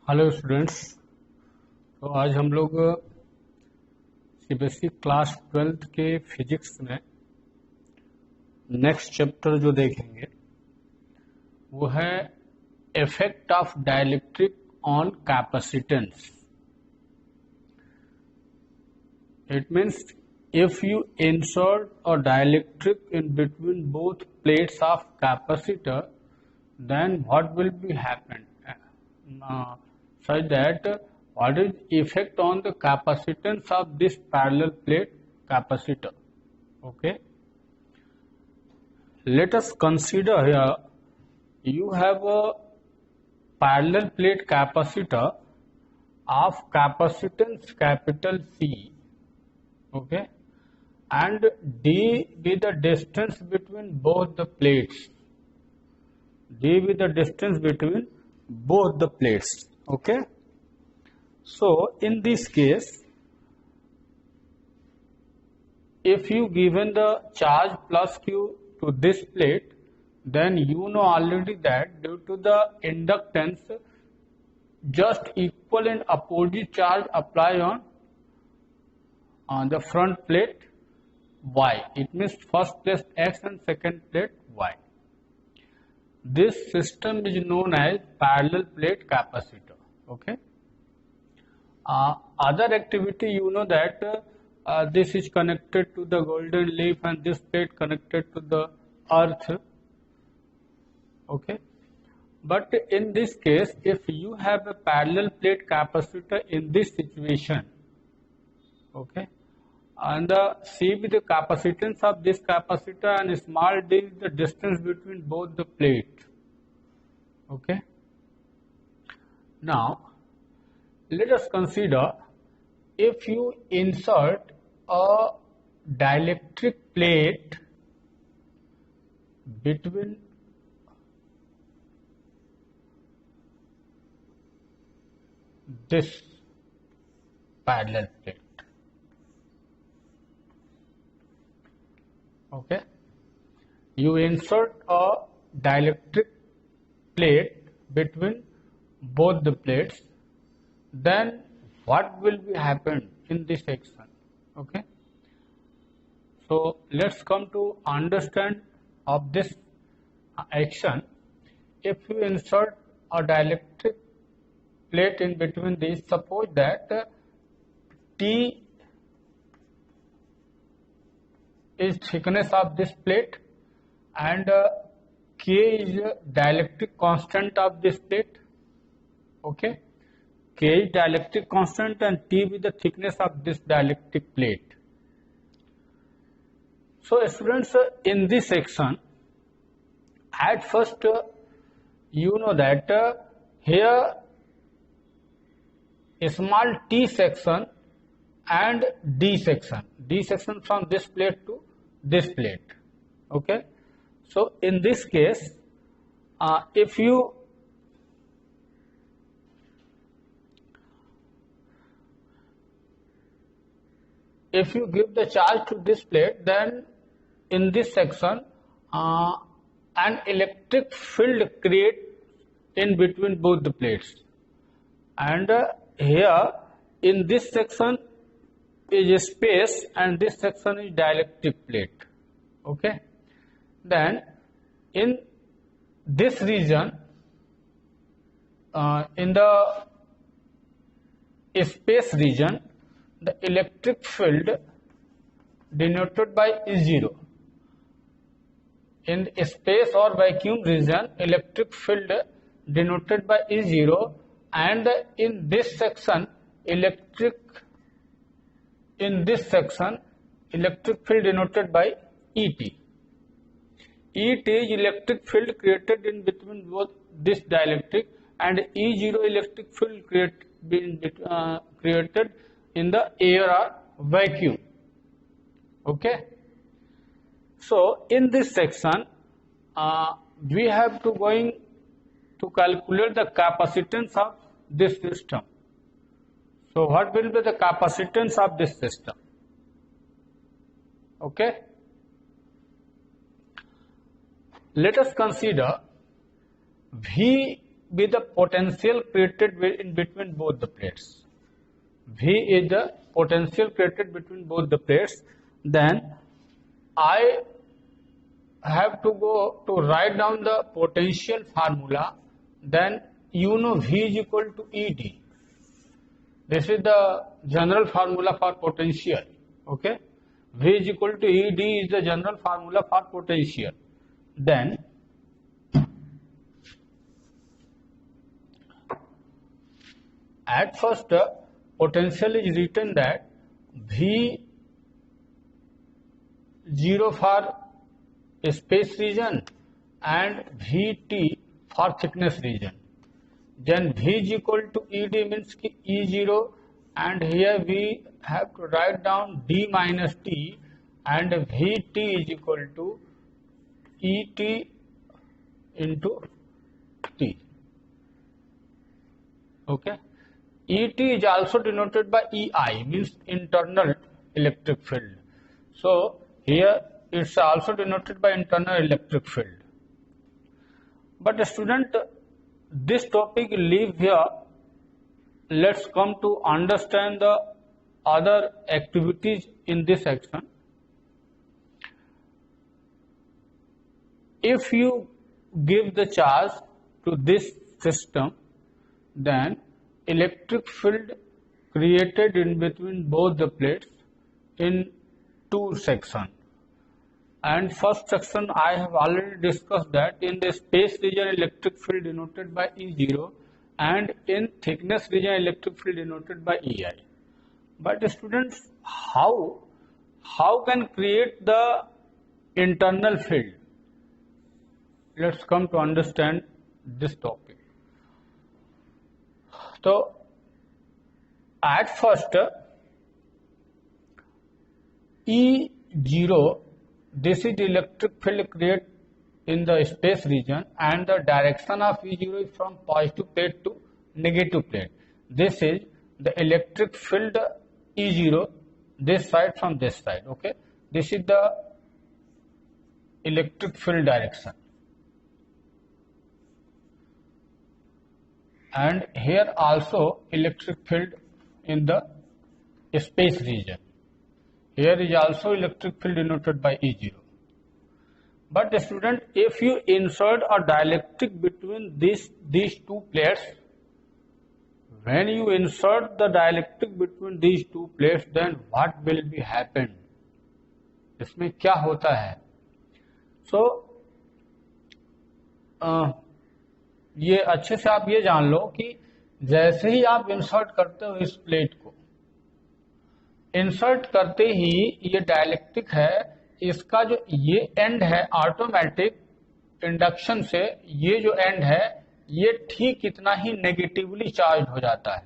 Hello students. तो आज हम लोग सीबीएसई क्लास 12th के फिजिक्स में नेक्स्ट चैप्टर जो देखेंगे वो है effect of dielectric on capacitance. It means if you insert a dielectric in between both plates of capacitor, then what will be happen? Such that what is effect on the capacitance of this parallel plate capacitor? Okay, let us consider here you have a parallel plate capacitor of capacitance capital C. Okay, and d be the distance between both the plates. D be the distance between both the plates. Okay, so in this case, if you given the charge plus q to this plate, then you know already that due to the inductance, just equal and opposite charge apply on the front plate y. It means first plate x and second plate y. This system is known as parallel plate capacitor. Okay. Other activity, you know that this is connected to the golden leaf and this plate connected to the earth. Okay. But in this case, if you have a parallel plate capacitor in this situation, okay, and C be the capacitance of this capacitor and small d is the distance between both the plate. Okay. Now, let us consider if you insert a dielectric plate between this parallel plate. Okay, you insert a dielectric plate between both the plates, then what will be happen in this section? Okay, so let's come to understand of this action. If you insert a dielectric plate in between these, suppose that T is thickness of this plate and K is dielectric constant of this plate. Okay, K is dielectric constant and T is the thickness of this dielectric plate. So students, in this section, at first you know that here a small t section and d section from this plate to this plate. Okay, so in this case, if you give the charge to this plate, then in this section an electric field create in between both the plates, and here in this section is a space and this section is dielectric plate. Okay, then in this region, in the space region, the electric field denoted by E0. In space or vacuum region, electric field denoted by E0, and in this section electric field denoted by ET. ET is electric field created in between both this dielectric, and E0 electric field created in the air or vacuum. Okay, so in this section we have to going to calculate the capacitance of this system. So what will be the capacitance of this system? Okay, let us consider V be the potential created in between both the plates. V is the potential created between both the plates. Then I have to go to write down the potential formula. Then you know V is equal to ED. This is the general formula for potential. Okay, V is equal to ED is the general formula for potential. Then at first potential is written that V0 for space region and Vt for thickness region. Then V is equal to ED means E0, and here we have to write down D minus T, and Vt is equal to Et into T. Okay. Et is also denoted by EI, means internal electric field. So here it's also denoted by internal electric field. But student, this topic leave here. Let's come to understand the other activities in this section. If you give the charge to this system, then electric field created in between both the plates in two sections. And first section I have already discussed that in the space region electric field denoted by E0, and in thickness region electric field denoted by EI. But students, how can create the internal field? Let's come to understand this topic. So at first E0, this is the electric field created in the space region, and the direction of E0 is from positive plate to negative plate. This is the electric field E0, this side from this side. Okay, this is the electric field direction, and here also electric field in the space region. Here is also electric field denoted by E0. But the student, if you insert a dielectric between these two plates, when you insert the dielectric between these two plates, then what will be happen? इसमें क्या होता है? So ये अच्छे से आप ये जान लो कि जैसे ही आप इंसर्ट करते हो इस प्लेट को, इंसर्ट करते ही ये डायलेक्ट्रिक है, इसका जो ये एंड है ऑटोमेटिक इंडक्शन से ये जो एंड है ये ठीक इतना ही नेगेटिवली चार्ज हो जाता है.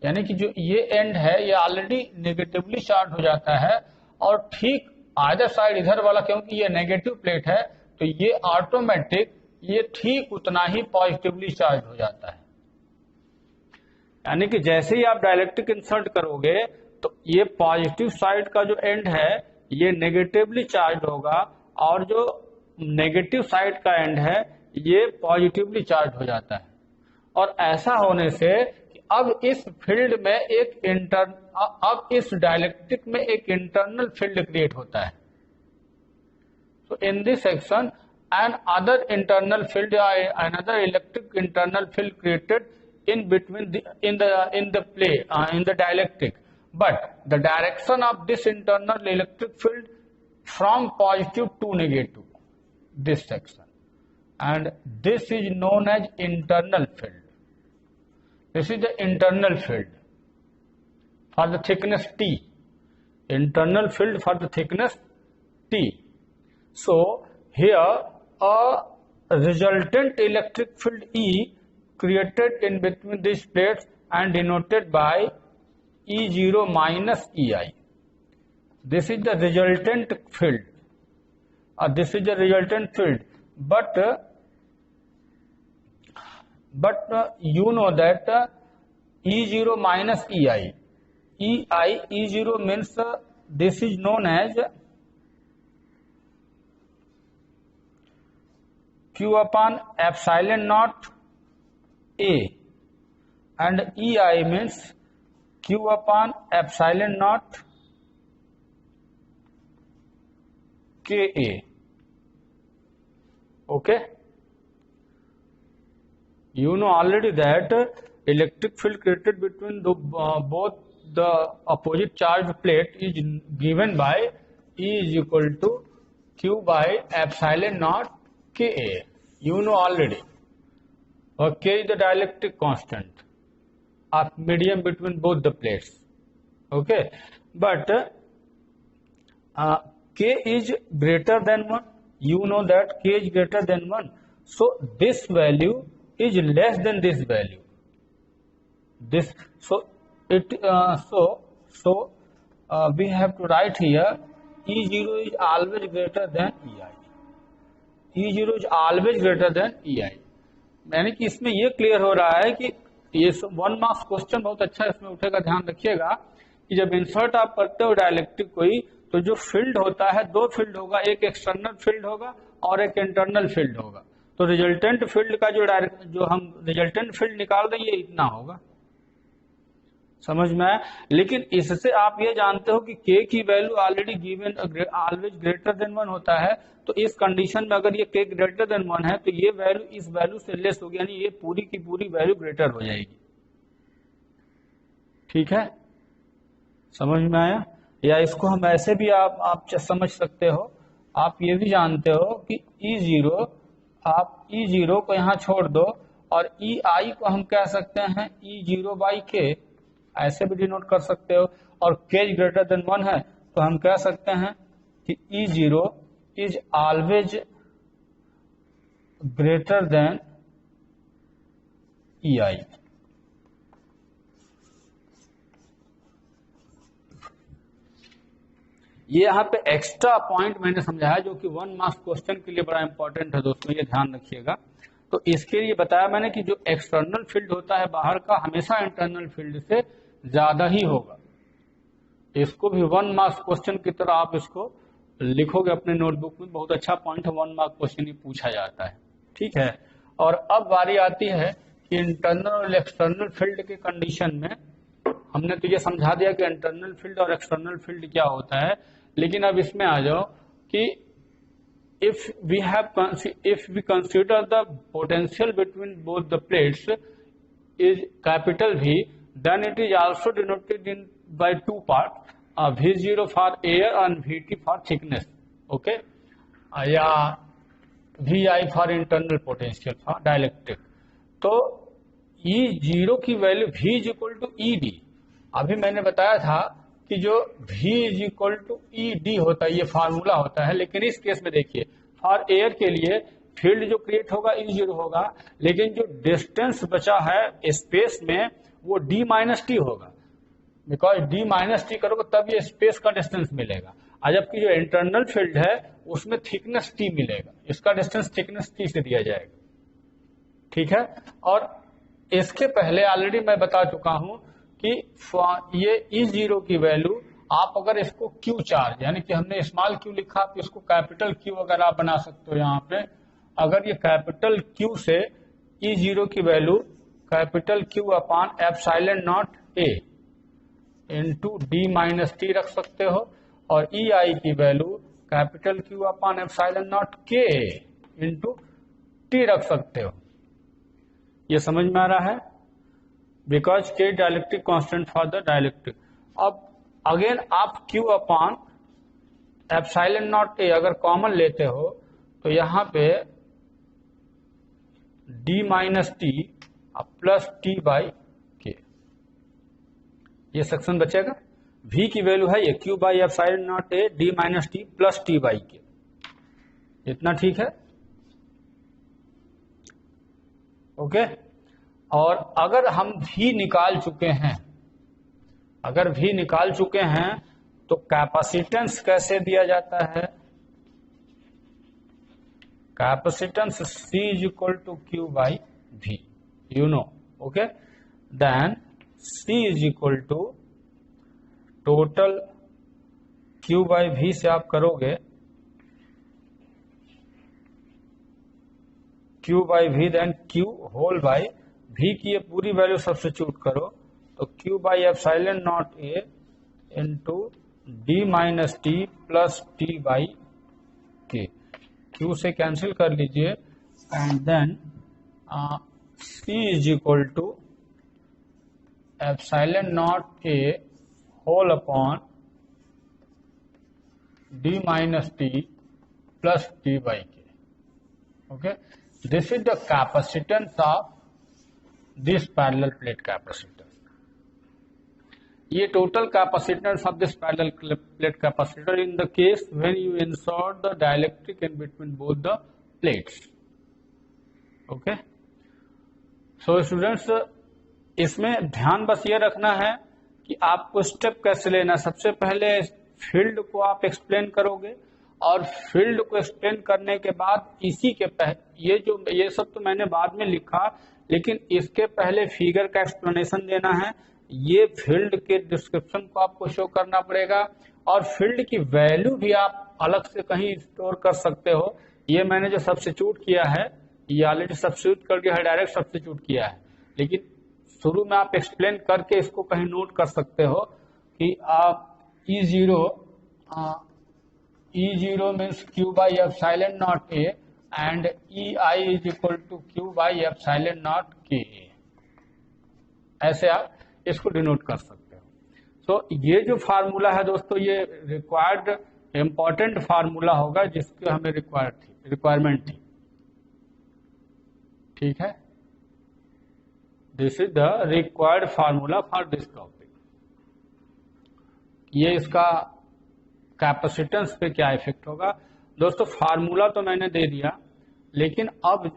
यानी कि जो ये एंड है ये ऑलरेडी नेगेटिवली चार्ज हो जाता है, और ठीक आधा साइड इधर वाला क्योंकि ये नेगेटिव प्लेट है तो ये ऑटोमेटिक ये ठीक उतना ही पॉजिटिवली चार्ज हो जाता है. यानी कि जैसे ही आप डायलेक्ट्रिक इंसर्ट करोगे तो ये पॉजिटिव साइड का जो एंड है ये नेगेटिवली चार्ज होगा, और जो नेगेटिव साइड का एंड है ये पॉजिटिवली चार्ज हो जाता है. और ऐसा होने से अब इस फील्ड में अब इस डायलेक्ट्रिक में एक इंटरनल फील्ड क्रिएट होता है. So in this section, another internal field, another electric internal field created in between in the dielectric, but the direction of this internal electric field from positive to negative, this section, and this is known as internal field. This is the internal field for the thickness T. Internal field for the thickness T. So here a resultant electric field E created in between these plates and denoted by E0 minus EI. This is the resultant field. This is the resultant field. But you know that E0 minus EI. E0 means this is known as Q upon epsilon naught A, and EI means Q upon epsilon naught KA. Okay, you know already that electric field created between the both the opposite charged plate is given by E is equal to Q by epsilon naught Ka. You know already. और K is the dielectric constant of medium between both the plates. Okay, but K is greater than 1. You know that K is greater than 1. So this value is less than this value. This we have to write here E0 is always greater than EI. E0 is always greater than EI. यानी कि इसमें ये clear हो रहा है कि ये 1 marks question बहुत अच्छा इसमें उठेगा, ध्यान रखिएगा कि जब इंसर्ट आप करते हो डाइलेक्ट्रिक कोई, तो जो फील्ड होता है दो फील्ड होगा, एक एक्सटर्नल फील्ड होगा और एक इंटरनल फील्ड होगा। तो रिजल्टेंट फील्ड का जो हम रिजल्टेंट फील्ड निकाल देंगे इतना होगा, समझ में आया। लेकिन इससे आप ये जानते हो कि K की value already given always greater than 1 होता है, तो इस कंडीशन में अगर ये K ग्रेटर देन 1 है तो ये वैल्यू इस वैल्यू से लेस होगी, यानी ये पूरी की पूरी वैल्यू ग्रेटर हो जाएगी। ठीक है, समझ में आया। या इसको हम ऐसे भी आप समझ सकते हो, आप ये भी जानते हो कि E0 आप E0 को यहाँ छोड़ दो और EI को हम कह सकते हैं E0 बाई K, ऐसे भी डिनोट कर सकते हो। और K ग्रेटर देन 1 है तो हम कह सकते हैं कि E0 is always greater than EI। ये यहाँ पे एक्स्ट्रा पॉइंट मैंने समझाया जो कि 1 मार्क्स क्वेश्चन के लिए बड़ा इंपॉर्टेंट है दोस्तों, ये ध्यान रखिएगा। तो इसके लिए बताया मैंने कि जो एक्सटर्नल फील्ड होता है बाहर का, हमेशा इंटरनल फील्ड से ज्यादा ही होगा। इसको भी 1 मार्क्स क्वेश्चन की तरह आप इसको लिखोगे अपने नोटबुक में, बहुत अच्छा पॉइंट है, 1 मार्क्स क्वेश्चन ही पूछा जाता है। ठीक है, और अब बारी आती है कि इंटरनल और एक्सटर्नल फील्ड के कंडीशन में हमने तो ये समझा दिया कि इंटरनल फील्ड और एक्सटर्नल फील्ड क्या होता है, लेकिन अब इसमें आ जाओ कि if we consider the potential between both the plates is capital V, then it is also denoted in by two parts, V0 for air and Vt for thickness, okay, या Vi for internal potential for dielectric। तो E0 की value V is equal to ED। अभी मैंने बताया था कि जो V is equal to ED होता है, ये फार्मूला होता है, लेकिन इस केस में देखिए फॉर एयर के लिए फील्ड जो क्रिएट होगा E0 होगा, लेकिन जो डिस्टेंस बचा है स्पेस में वो D माइनस टी होगा, बिकॉज D माइनस टी करोगे तब ये स्पेस का डिस्टेंस मिलेगा। और जबकि जो इंटरनल फील्ड है उसमें थिकनेस T मिलेगा, इसका डिस्टेंस थिकनेस T से दिया जाएगा। ठीक है, और इसके पहले ऑलरेडी मैं बता चुका हूं कि ये E0 की वैल्यू आप अगर इसको Q चार्ज, यानी कि हमने स्मॉल Q लिखा तो इसको कैपिटल Q अगर आप बना सकते हो यहाँ पे, अगर ये कैपिटल Q से E0 की value capital Q upon epsilon not A into D minus T रख सकते हो, और EI की value capital Q upon epsilon not K into T रख सकते हो। ये समझ में आ रहा है, because K dielectric constant for the dielectric. अब अगेन आप Q upon epsilon not A अगर कॉमन लेते हो तो यहां पे D minus T plus T by K, ये सेक्शन बचेगा। V की वैल्यू है ये Q by epsilon not A D minus T plus T by K, इतना ठीक है। ओके, और अगर हम V निकाल चुके हैं, अगर V निकाल चुके हैं तो कैपेसिटेंस कैसे दिया जाता है, capacitance C is equal to Q by V, you know. Okay, then C is equal to total Q by V से आप करोगे Q by V, then Q whole by V की ये पूरी वैल्यू सब्स्टिट्यूट करो तो Q by epsilon not A into D minus T plus T by K, Q से cancel कर लीजिए and then C is equal to epsilon not A whole upon D minus T plus T by के. Okay, this is the capacitance of this parallel plate capacitor. ये total capacitance of this parallel plate capacitor in the case when you insert the dielectric in between both the plates. Okay, so students, इसमें ध्यान बस ये रखना है कि आपको step कैसे लेना. सबसे पहले फील्ड को आप एक्सप्लेन करोगे और फील्ड को एक्सप्लेन करने के बाद इसी के पहले ये सब तो मैंने बाद में लिखा, लेकिन इसके पहले फिगर का एक्सप्लेनेशन देना है. ये फील्ड के डिस्क्रिप्शन को आपको शो करना पड़ेगा और फील्ड की वैल्यू भी आप अलग से कहीं स्टोर कर सकते हो. ये मैंने जो सब्स्टिट्यूट किया है ये ऑलरेडी सब्स्टिट्यूट कर दिया है, डायरेक्ट सब्स्टिट्यूट किया है, लेकिन शुरू में आप एक्सप्लेन करके इसको कहीं नोट कर सकते हो कि आप E0 means Q by epsilon naught A and EI is equal to Q by epsilon naught K. ऐसे आप इसको डिनोट कर सकते हो. सो ये जो फार्मूला है दोस्तों, ये रिक्वायर्ड इंपॉर्टेंट फार्मूला होगा जिसकी हमें रिक्वायरमेंट थी. ठीक है, this is the required formula for this topic. ये इसका कैपेसिटेंस पे क्या इफेक्ट होगा दोस्तों. फार्मूला तो मैंने दे दिया, लेकिन अब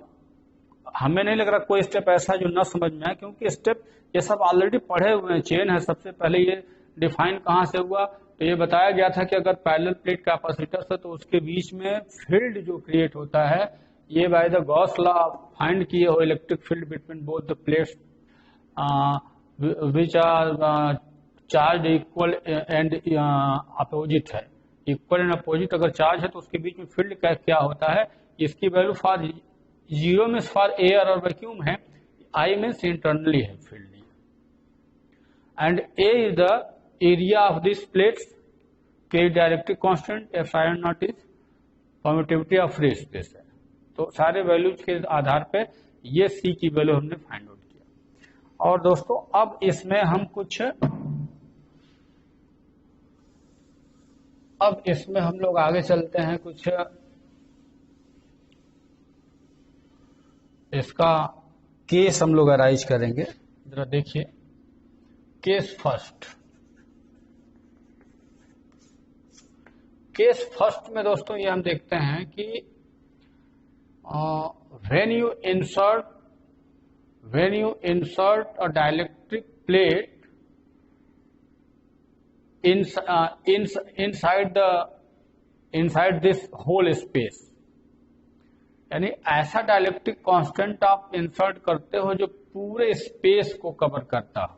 हमें नहीं लग रहा कोई स्टेप ऐसा जो न समझ में आए, क्योंकि स्टेप ये सब ऑलरेडी पढ़े हुए हैं. चेन है, सबसे पहले ये डिफाइन कहाँ से हुआ, तो ये बताया गया था कि अगर पैरेलल प्लेट कैपेसिटर है तो उसके बीच में फील्ड जो क्रिएट होता है ये by the Gauss law find किए हो electric field between both the plates which are charge equal and opposite है. इक्वल एंड अपोजिट अगर चार्ज है तो उसके बीच में फील्ड क्या होता है. इसकी value for 0 means for air और वैक्यूम है, I मीन्स इंटरनली है field. And A is the area of this plates, K डायरेक्ट्रिक constant, epsilon not is permittivity of free space है. तो सारे वैल्यूज के आधार पे ये C की वैल्यू हमने फाइंड आउट किया. और दोस्तों अब इसमें हम लोग आगे चलते हैं. कुछ इसका केस हम लोग अराइज करेंगे. जरा देखिए केस फर्स्ट. केस फर्स्ट में दोस्तों ये हम देखते हैं कि when you insert a dielectric plate inside this whole space, यानी ऐसा डाइलेक्ट्रिक कांस्टेंट आप इंसर्ट करते हो जो पूरे स्पेस को कवर करता हो,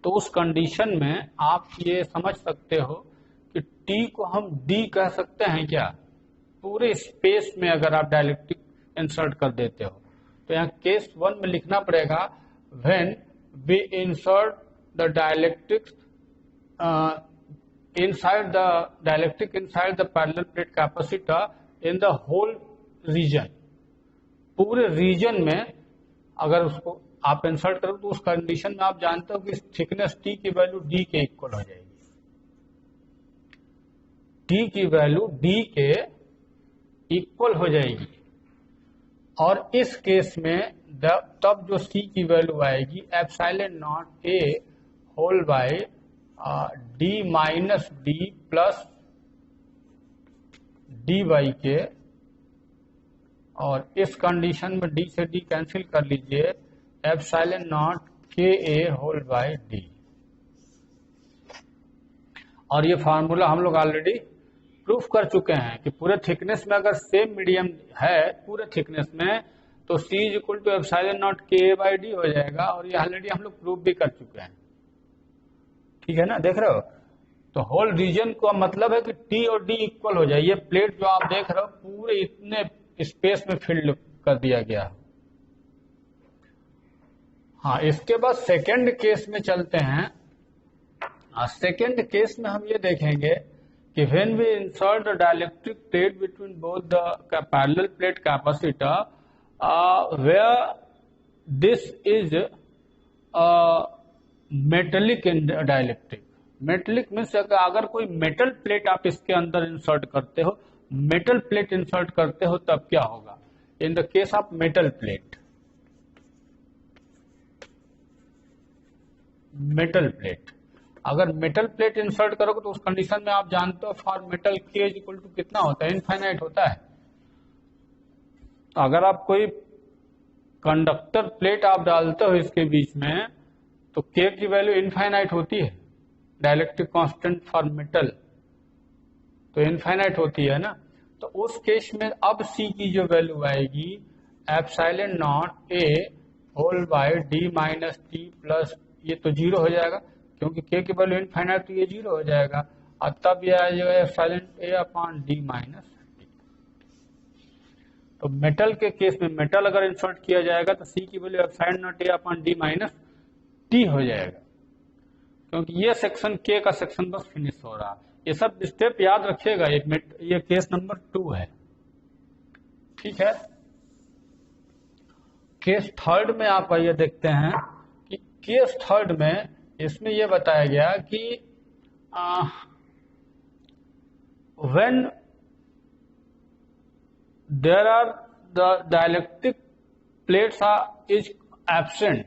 तो उस कंडीशन में आप ये समझ सकते हो कि T को हम D कह सकते हैं क्या. पूरे स्पेस में अगर आप डाइलेक्ट्रिक इंसर्ट कर देते हो तो यहाँ केस 1 में लिखना पड़ेगा when we insert the dielectric inside the parallel plate capacitor in the whole region. पूरे रीजन में अगर उसको आप इंसर्ट करो तो उस कंडीशन में आप जानते हो कि थिकनेस T की वैल्यू D के इक्वल हो जाएगी. T की वैल्यू D के इक्वल हो जाएगी. और इस केस में तब जो C की वैल्यू आएगी epsilon not A whole by D minus D plus D by K. और इस कंडीशन में D से D कैंसिल कर लीजिए, epsilon not KA whole by D. और ये फार्मूला हम लोग ऑलरेडी प्रूफ कर चुके हैं कि पूरे थिकनेस में अगर सेम मीडियम है पूरे थिकनेस में तो C is equal to epsilon not KA by D हो जाएगा. और ये ऑलरेडी हम लोग प्रूफ भी कर चुके हैं. ठीक है ना, देख रहे हो. तो होल रीजन का मतलब है कि T और D इक्वल हो जाए. ये प्लेट जो आप देख रहे हो पूरे इतने स्पेस में फील्ड कर दिया गया। हाँ, इसके बाद सेकेंड केस में चलते हैं। सेकेंड केस में हम ये देखेंगे कि when we insert the dielectric plate between both the parallel plate capacitor where this is metallic dielectric. Metallic means अगर कोई मेटल प्लेट आप इसके अंदर इंसर्ट करते हो, मेटल प्लेट इंसर्ट करते हो, तब क्या होगा? In the case of metal plate, metal plate, अगर मेटल प्लेट इंसर्ट करोगे तो उस कंडीशन में आप जानते हो फॉर मेटल के इज इक्वल टू कितना होता है? इनफाइनाइट होता है। अगर आप कोई कंडक्टर प्लेट आप डालते हो इसके बीच में तो के की वैल्यू इनफाइनाइट होती है। डाइलेक्ट्रिक कांस्टेंट फॉर मेटल तो इनफाइनाइट होती है ना। तो उस केस में अब सी की जो वैल्यू आएगी epsilon not A whole by D minus T plus, ये तो जीरो हो जाएगा क्योंकि के की वैल्यू इनफाइनाइट, तो ये जीरो हो जाएगा। और तब ये आ जाएगा एप्सिलॉन ए अपॉन डी माइनस टी। तो मेटल के केस में मेटल अगर इंसर्ट किया जाएगा तो सी की value epsilon not A upon D minus T हो जाएगा, क्योंकि ये सेक्शन के का सेक्शन बस फिनिश हो रहा है। ये सब स्टेप याद रखिएगा, ये केस नंबर 2 है। ठीक है, केस थर्ड में आप आइए देखते हैं कि केस थर्ड में इसमें यह बताया गया कि when there are the dielectric plates are is absent,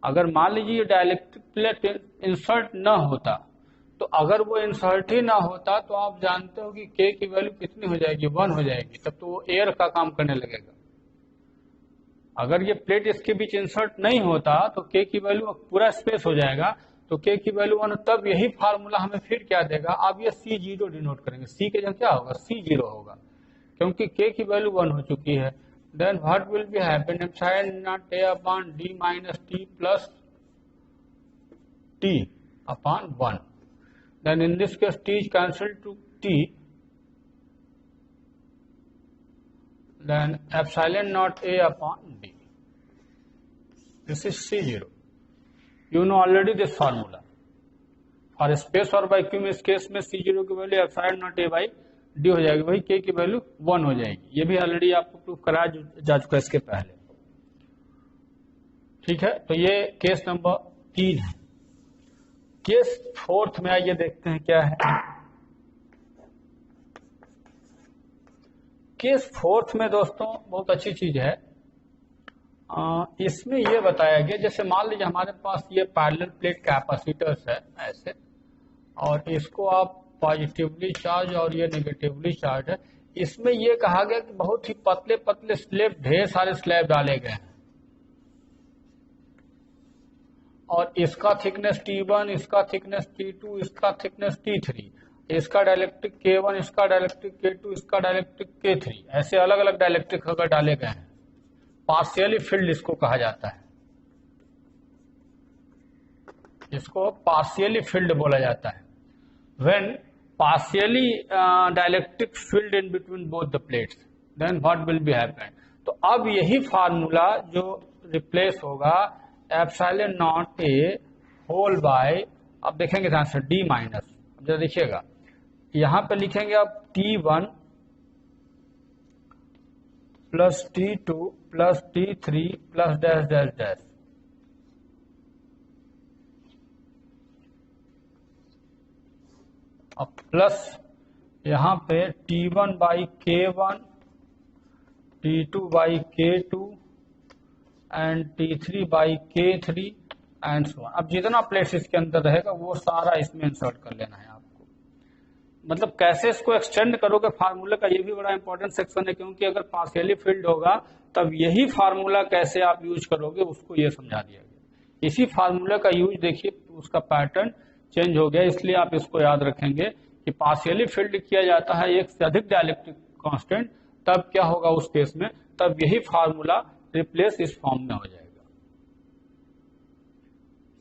अगर मान लीजिए डाइलेक्ट्रिक प्लेट इंसर्ट न होता, तो अगर वो इंसर्ट ही ना होता तो आप जानते हो कि के की वैल्यू कितनी हो जाएगी? 1 हो जाएगी। तब तो वो एयर का काम करने लगेगा। अगर ये प्लेट इसके बीच इंसर्ट नहीं होता तो के की वैल्यू पूरा स्पेस हो जाएगा, तो के की वैल्यू 1। तब यही फार्मूला हमें फिर क्या देगा? आप ये C0 डिनोट करेंगे। सी के जगह क्या होगा? C0 होगा, क्योंकि के की वैल्यू 1 हो चुकी है। Then what will be happen? Epsilon not A upon D minus T plus T upon 1। Then in this case t is cancelled to t, then epsilon naught a upon d. This is C0. You know already this formula. For space or vacuum इस case में C0 की value epsilon naught a by d हो जाएगी, वही k की value 1 हो जाएगी। ये भी ऑलरेडी आपको प्रूफ कराया जा चुका है इसके पहले। ठीक है, तो ये केस नंबर 3 है। केस फोर्थ में आइए देखते हैं क्या है। केस फोर्थ में दोस्तों बहुत अच्छी चीज है। इसमें यह बताया गया, जैसे मान लीजिए हमारे पास ये पैरेलल प्लेट कैपेसिटर्स है ऐसे, और इसको आप पॉजिटिवली चार्ज और ये नेगेटिवली चार्ज है। इसमें यह कहा गया कि बहुत ही पतले पतले स्लैब, ढेर सारे स्लैब डाले गए हैं, और इसका थिकनेस T1, इसका थिकनेस T2, इसका थिकनेस T3, इसका डाइलेक्ट्रिक K1, इसका डाइलेक्ट्रिक K2, इसका डाइलेक्ट्रिक K3, ऐसे अलग अलग डाइलेक्ट्रिक अगर डाले गए हैं। पार्शियली फिल्ड इसको कहा जाता है, इसको पार्शियली फिल्ड बोला जाता है। When partially dielectric filled in between both the plates, then what will be happen? तो अब यही फार्मूला जो रिप्लेस होगा epsilon not A whole by, अब देखेंगे ध्यान से, डी माइनस। अब जरा देखिएगा, यहां पे लिखेंगे अब T1 plus T2 plus T3 plus dash dash dash. अब प्लस यहां पे T1 by K1, T2 by K2 and T3 by K3 and so on. अब जितना प्लेट्स इसके अंदर रहेगा वो सारा इसमें इंसर्ट कर लेना है आपको। मतलब कैसे इसको एक्सटेंड करोगे फार्मूला का, ये भी बड़ा इंपॉर्टेंट सेक्शन है, क्योंकि अगर पार्शियली फिल्ड होगा तब यही फार्मूला कैसे आप यूज करोगे उसको ये समझा दिया गया। इसी फार्मूला का यूज देखिए, उसका पैटर्न चेंज हो गया, इसलिए आप इसको याद रखेंगे कि पार्शियली फिल्ड किया जाता है एक से अधिक डाइलेक्ट्रिक कांस्टेंट, तब क्या होगा उस केस में? तब यही फार्मूला रिप्लेस इस फॉर्म में हो जाएगा।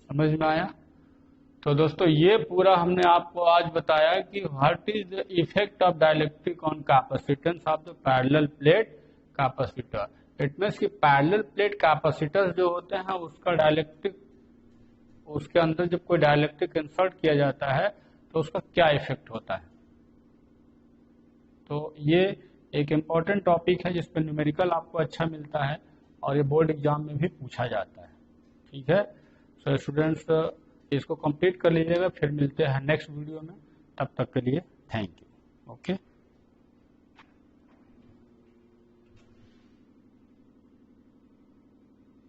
समझ में आया? तो दोस्तों ये पूरा हमने आपको आज बताया कि what is the effect of dielectric on capacitance of the parallel plate capacitor. It means कि पैरेलल प्लेट कैपेसिटर्स जो होते हैं उसका डाइलेक्ट्रिक, उसके अंदर जब कोई डाइलेक्ट्रिक इंसर्ट किया जाता है तो उसका क्या इफेक्ट होता है। तो ये एक इम्पॉर्टेंट टॉपिक है जिसपे न्यूमेरिकल आपको अच्छा मिलता है और ये बोर्ड एग्जाम में भी पूछा जाता है। ठीक है, सो स्टूडेंट्स इसको कंप्लीट कर लीजिएगा, फिर मिलते हैं नेक्स्ट वीडियो में। तब तक के लिए थैंक यू। ओके।